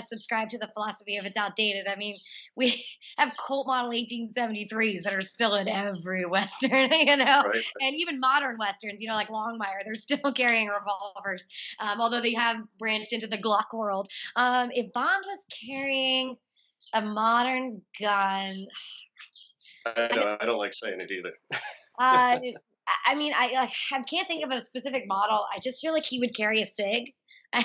subscribe to the philosophy of it's outdated. I mean, we have Colt model 1873s that are still in every western, Right? and even modern westerns, like Longmire, they're still carrying revolvers, although they have branched into the Glock world. If Bond was carrying a modern gun, I I know I don't like saying it either. I mean, I can't think of a specific model. I just feel like he would carry a Sig. I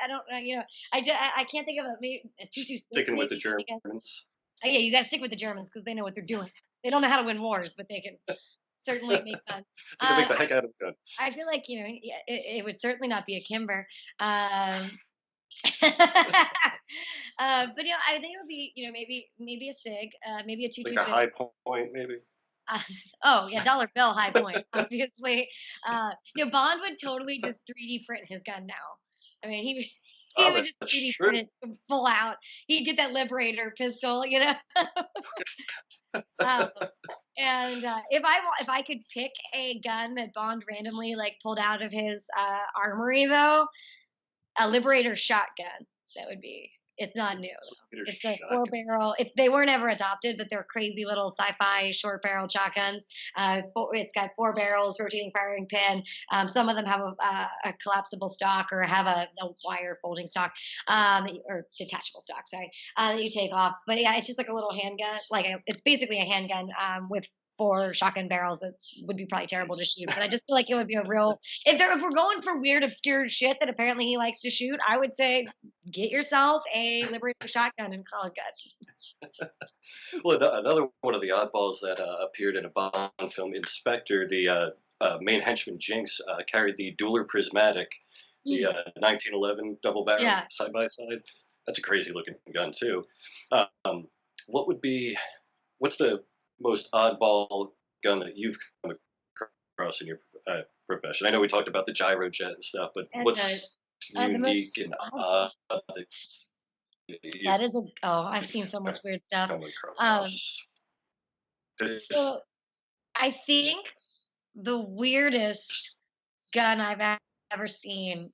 don't know, I can't think of a 226 Sticking with the maybe. Germans. Yeah, you got to stick with the Germans because they know what they're doing. They don't know how to win wars, but they can certainly make guns. They can make the I heck out of a gun. I feel like yeah, it would certainly not be a Kimber. Um, but I think it would be maybe a Sig, maybe a two Like two a six. high point, maybe. Uh, oh yeah, dollar bill high point. Obviously, Bond would totally just 3D print his gun now. I mean, he Oh, would just that's 3D true. print it full out. He'd get that Liberator pistol. Um, and if I could pick a gun that Bond randomly like pulled out of his armory, though, a Liberator shotgun. That would be. It's not new though. Peter It's a shotgun. 4 barrel. They weren't ever adopted, but they're crazy little sci-fi short barrel shotguns. It's got 4 barrels, rotating firing pin. Some of them have a collapsible stock or have a wire folding stock, or detachable stock. Sorry, that you take off. But yeah, it's just like a little handgun. It's basically a handgun with 4 shotgun barrels that would be probably terrible to shoot. But I just feel like it would be a real if we're going for weird obscure shit that apparently he likes to shoot, I would say get yourself a Liberator shotgun and call it good. Well, another one of the oddballs that appeared in a Bond film, Inspector, the main henchman Jinx carried the Dueler Prismatic, the 1911 double barrel Yeah. side by side. That's a crazy looking gun too. Um, what would be what's the most oddball gun that you've come across in your profession? I know we talked about the gyrojet and stuff, but And what's the most unique and odd, odd that you've that is a, oh, I've seen so much weird stuff. come Um, across? If, so I think the weirdest gun I've ever seen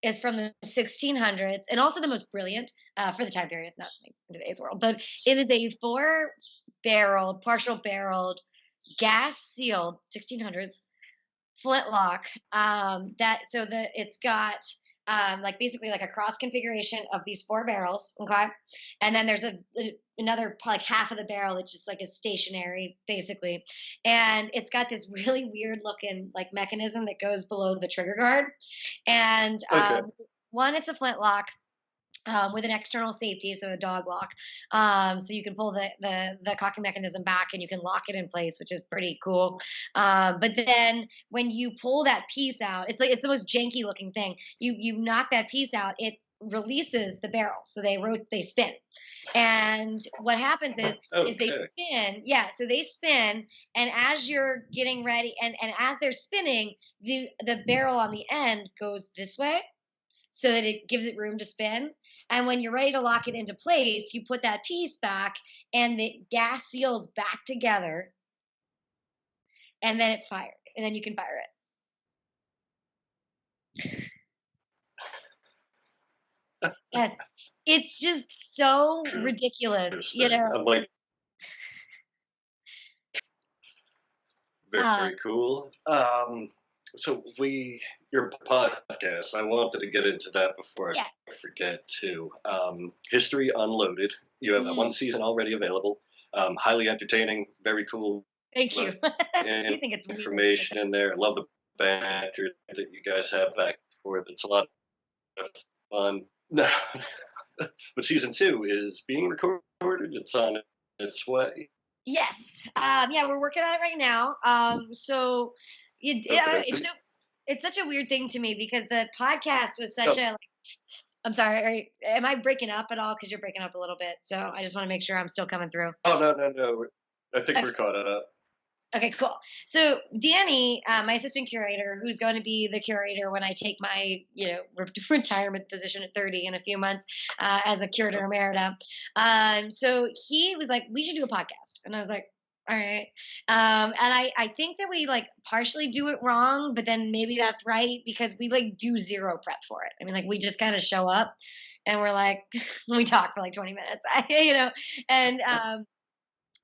is from the 1600s and also the most brilliant for the time period, not like in today's world. But it is a four-barreled, partial barreled, gas sealed 1600s flintlock. That so that it's got like basically like a cross configuration of these four barrels. Okay, and then there's another like half of the barrel that's just like a stationary basically, and it's got this really weird looking like mechanism that goes below the trigger guard, and okay, one it's a flintlock with an external safety, so a dog lock. So you can pull the cocking mechanism back and you can lock it in place, which is pretty cool. But then when you pull that piece out, it's the most janky looking thing. You knock that piece out, it releases the barrel, so they spin. And what happens is they okay. spin, yeah. So they spin, and as you're getting ready, and as they're spinning, the barrel on the end goes this way so that it gives it room to spin. And when you're ready to lock it into place, you put that piece back and the gas seals back together and then it fired. And then you can fire it. And it's just so ridiculous, you Interesting. know. I'm like, Uh, very cool. So your podcast, I wanted to get into that before yeah. I forget too. History Unloaded. You have one Mhm. season already available. Highly entertaining, very cool Thank uh, you. You think it's weird. information in there. I love the banter that you guys have back and forth. It's a lot of fun. No, but season two is being recorded. It's on its way. Yes. Yeah, we're working on it right now. So it's Okay. so it's such a weird thing to me because the podcast was such Oh, a I'm sorry. Am I breaking up at all? Because you're breaking up a little bit. So I just want to make sure I'm still coming through. oh no, no, no. I think Okay. we're caught up. Okay, cool. So Danny, my assistant curator, who's going to be the curator when I take my, retirement position at 30 in a few months as a curator emerita. So he was like, we should do a podcast, and I was like, all right. And I think that we like partially do it wrong, but then maybe that's right because we like do zero prep for it. I mean, like we just kind of show up, and we're like, we talk for like 20 minutes, and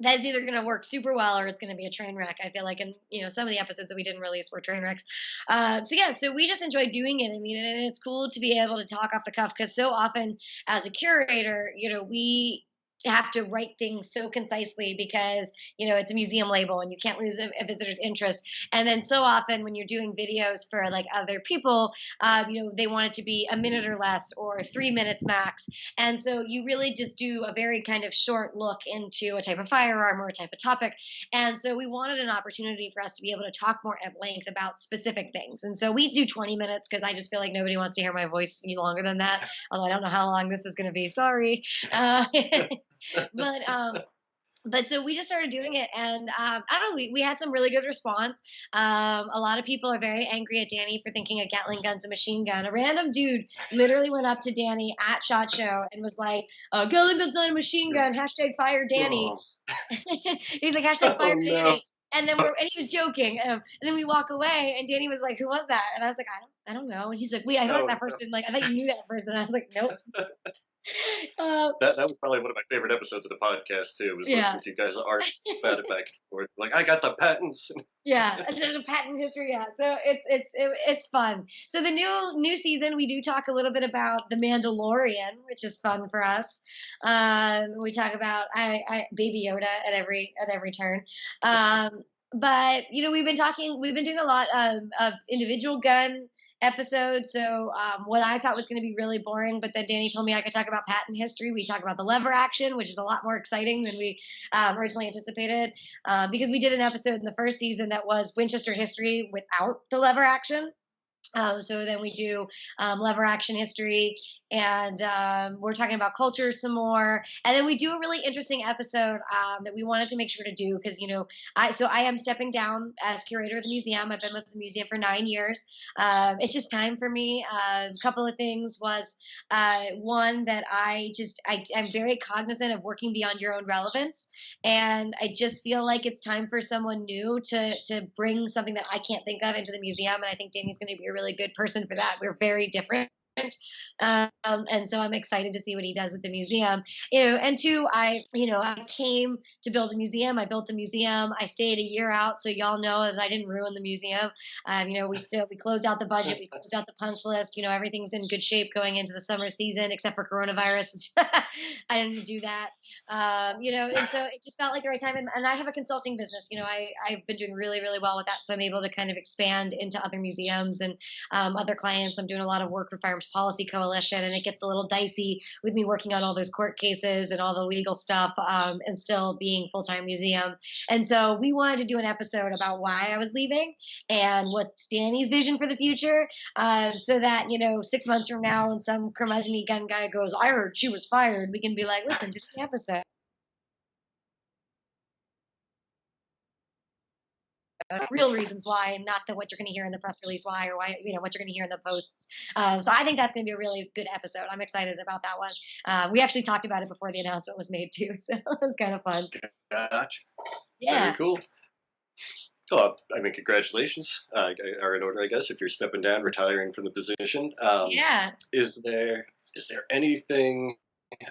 that is either going to work super well or it's going to be a train wreck. I feel like, and some of the episodes that we didn't release were train wrecks. So yeah, so we just enjoy doing it. I mean, and it's cool to be able to talk off the cuff because so often as a curator, we have to write things so concisely because it's a museum label and you can't lose a visitor's interest. And then so often when you're doing videos for like other people, they want it to be a minute or less or 3 minutes max, and so you really just do a very kind of short look into a type of firearm or a type of topic. And so we wanted an opportunity for us to be able to talk more at length about specific things. And so we do 20 minutes because I just feel like nobody wants to hear my voice any longer than that. Although I don't know how long this is going to be. Sorry. But so we just started doing it, and I don't know, we had some really good response. A lot of people are very angry at Danny for thinking a Gatling gun's a machine gun. A random dude literally went up to Danny at SHOT Show and was like, Gatling gun's not a machine gun, hashtag fire Danny. Oh, He's like, hashtag oh fire no. Danny. And he was joking. And then we walk away, and Danny was like, "Who was that?" And I was like, I don't know." And he's like, "Wait, I thought Oh that no. person, like, I thought you knew that person." And I was like, "Nope." Uh, That was probably one of my favorite episodes of the podcast too. Was yeah. listening to you guys argue about it back and forth. Like I got the patents. Yeah, there's a patent history. Yeah, so it's fun. So the new season, we do talk a little bit about the Mandalorian, which is fun for us. We talk about I Baby Yoda at every turn. But we've been doing a lot of individual gun episodes. So what I thought was going to be really boring, but then Danny told me I could talk about patent history. We talk about the lever action, which is a lot more exciting than we originally anticipated because we did an episode in the first season that was Winchester history without the lever action. So then we do lever action history and we're talking about culture some more. And then we do a really interesting episode that we wanted to make sure to do because I am stepping down as curator of the museum. I've been with the museum for 9 years. It's just time for me. A couple of things was one that I'm very cognizant of working beyond your own relevance, and I just feel like it's time for someone new to bring something that I can't think of into the museum. And I think Danny's going to be a really good person for that. We're very different. And so I'm excited to see what he does with the museum. And two, I came to build a museum. I built the museum. I stayed a year out, so y'all know that I didn't ruin the museum. We closed out the budget, we closed out the punch list. Everything's in good shape going into the summer season, except for coronavirus. I didn't do that. And so it just felt like the right time. And I have a consulting business. I've been doing really, really well with that, so I'm able to kind of expand into other museums and other clients. I'm doing a lot of work for Firearms Policy Coalition, and it gets a little dicey with me working on all those court cases and all the legal stuff, and still being full-time museum. And so we wanted to do an episode about why I was leaving and what's Danny's vision for the future, so that 6 months from now, when some curmudgeon gun guy goes, "I heard she was fired," we can be like, "Listen to the episode." Real reasons why, and not what you're going to hear in the press release why, or why what you're going to hear in the posts. So I think that's going to be a really good episode. I'm excited about that one. We actually talked about it before the announcement was made too, so it was kind of fun. Gotcha. Yeah. Very cool. Well, I mean, congratulations are in order, I guess, if you're stepping down, retiring from the position. Yeah. Is there anything?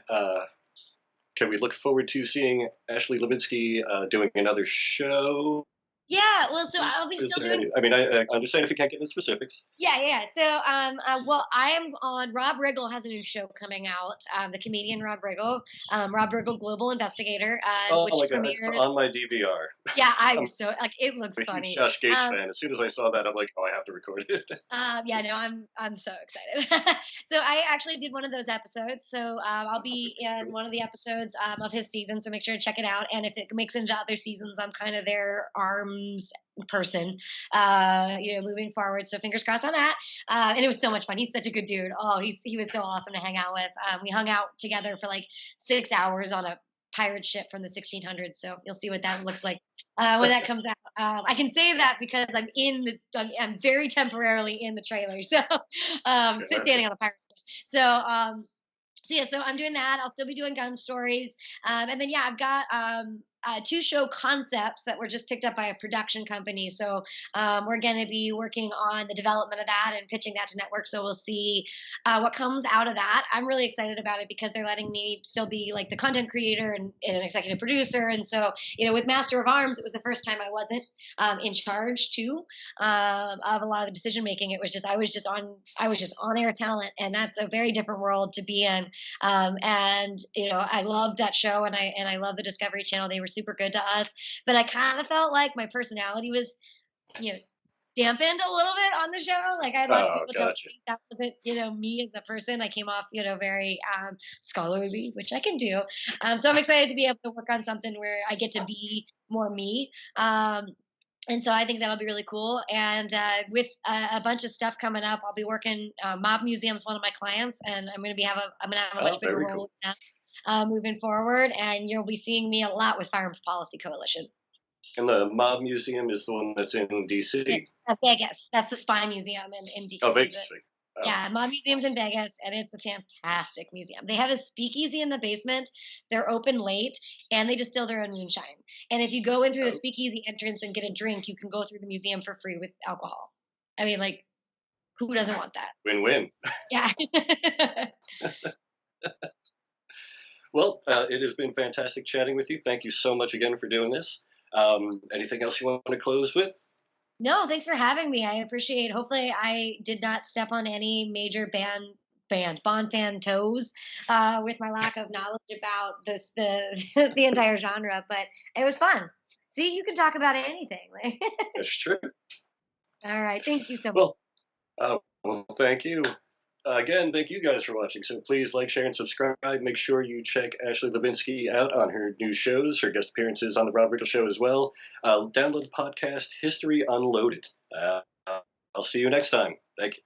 Can we look forward to seeing Ashley Hlebinsky doing another show? Yeah, well, so I'll be still doing. I understand if you can't get into specifics. Yeah. So, well, I am on. Rob Riggle has a new show coming out. The comedian Rob Riggle, Rob Riggle Global Investigator, which my God, premieres it's on my DVR. Yeah, I'm so like it looks a huge funny. Josh Gates fan. As soon as I saw that, I'm like, oh, I have to record it. Yeah, no, I'm so excited. So I actually did one of those episodes. So I'll be in one of the episodes of his season. So make sure to check it out. And if it makes into other seasons, I'm kind of their arms person, moving forward. So fingers crossed on that. And it was so much fun. He's such a good dude. Oh, he was so awesome to hang out with. We hung out together for like 6 hours on a pirate ship from the 1600s. So you'll see what that looks like when that comes out. I can say that because I'm very temporarily in the trailer. So standing on a pirate ship. So I'm doing that. I'll still be doing gun stories. And then, I've got 2 show concepts that were just picked up by a production company. So we're going to be working on the development of that and pitching that to network. So we'll see what comes out of that. I'm really excited about it because they're letting me still be like the content creator and an executive producer. And so, with Master of Arms, it was the first time I wasn't in charge too of a lot of the decision making. It was just I was just on air talent, and that's a very different world to be in. And I loved that show, and I love the Discovery Channel. They were super good to us, but I kind of felt like my personality was, dampened a little bit on the show. Like I had lots of people tell me that wasn't, me as a person. I came off, very scholarly, which I can do. So I'm excited to be able to work on something where I get to be more me. And so I think that'll be really cool. And with a bunch of stuff coming up, I'll be working. Mob Museum's one of my clients, and I'm going to have a much bigger role with that moving forward. And you'll be seeing me a lot with Firearms Policy Coalition. And the Mob Museum is the one that's in D.C. Vegas. That's the Spy Museum in D.C. Oh, Vegas. Yeah, Mob Museum's in Vegas, and it's a fantastic museum. They have a speakeasy in the basement. They're open late, and they distill their own moonshine. And if you go in through the speakeasy entrance and get a drink, you can go through the museum for free with alcohol. I mean, like, who doesn't want that? Win-win. Yeah. Well, it has been fantastic chatting with you. Thank you so much again for doing this. Anything else you want to close with? No, thanks for having me. I appreciate it. Hopefully I did not step on any major Bond fan toes with my lack of knowledge about the entire genre, but it was fun. See, you can talk about anything. That's true. All right. Thank you so much. Well, thank you. Again, thank you guys for watching. So please like, share, and subscribe. Make sure you check Ashley Hlebinsky out on her new shows, her guest appearances on the Rob Riggle Show as well. Download the podcast History Unloaded. I'll see you next time. Thank you.